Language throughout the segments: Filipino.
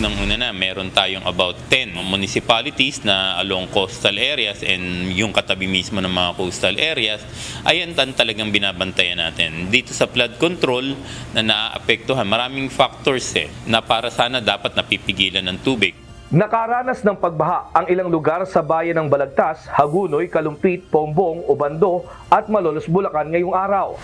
unang-una na meron tayong about 10 municipalities na along coastal areas and yung katabi mismo ng mga coastal areas, ayan talagang binabantayan natin. Dito sa flood control na naaapektuhan, maraming factors na para sana dapat napipigilan ng tubig. Nakaranas ng pagbaha ang ilang lugar sa bayan ng Balagtas, Hagunoy, Kalumpit, Pombong, Obando at Malolos, Bulacan ngayong araw.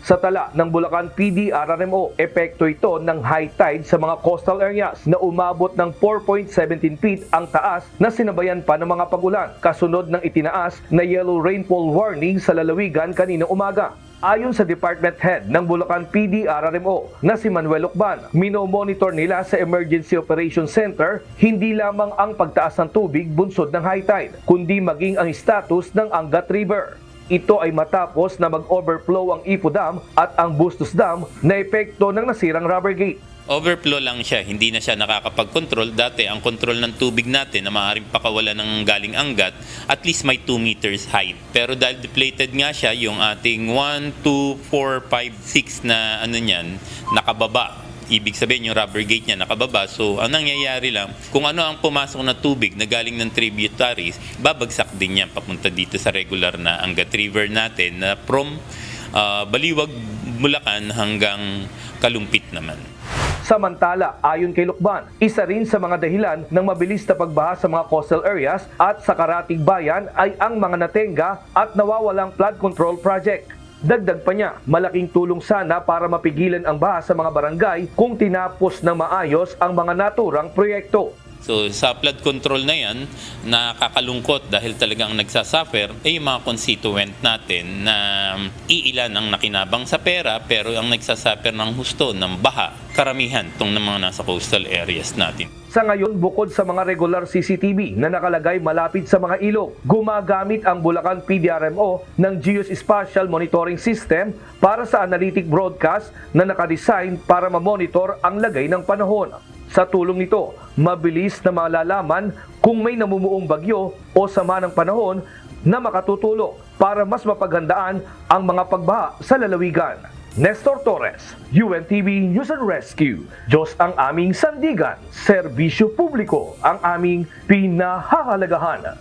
Sa tala ng Bulacan PD-RRMO, epekto ito ng high tide sa mga coastal areas na umabot ng 4.17 feet ang taas na sinabayan pa ng mga pagulan, kasunod ng itinaas na yellow rainfall warning sa lalawigan kaninang umaga. Ayon sa Department Head ng Bulacan PD-RRMO na si Manuel Lucban, minomonitor nila sa Emergency Operations Center hindi lamang ang pagtaas ng tubig bunsod ng high tide, kundi maging ang status ng Angat River. Ito ay matapos na mag-overflow ang Ipo Dam at ang Bustos Dam na epekto ng nasirang rubber gate. Overflow lang siya, hindi na siya nakakapag-control. Dati, ang control ng tubig natin na maaaring pakawala ng galing Angat, at least may 2 meters height. Pero dahil depleted nga siya, yung ating 1, 2, 4, 5, 6 na niyan, nakababa. Ibig sabihin yung rubber gate niya nakababa. So, ang nangyayari lang, kung ano ang pumasok na tubig na galing ng tributaries, babagsak din yan papunta dito sa regular na Angat River natin na from Baliwag, Bulacan hanggang Kalumpit naman. Samantala, ayon kay Lucban, isa rin sa mga dahilan ng mabilis na pagbaha sa mga coastal areas at sa Karatig Bayan ay ang mga natenga at nawawalang flood control project. Dagdag pa niya, malaking tulong sana para mapigilan ang baha sa mga barangay kung tinapos na maayos ang mga naturang proyekto. So sa flood control na yan, nakakalungkot dahil talagang nagsasuffer ay yung mga constituent natin na iilan ang nakinabang sa pera pero ang nagsasuffer ng husto ng baha, karamihan itong mga nasa coastal areas natin. Sa ngayon, bukod sa mga regular CCTV na nakalagay malapit sa mga ilog, gumagamit ang Bulacan PD-RMO ng Geospatial Monitoring System para sa analytic broadcast na nakadesign para mamonitor ang lagay ng panahon. Sa tulong nito, mabilis na malalaman kung may namumuong bagyo o sama ng panahon na makatutulong para mas mapaghandaan ang mga pagbaha sa lalawigan. Nestor Torres, UNTV News and Rescue. Diyos ang aming sandigan, serbisyo publiko ang aming pinahahalagahan.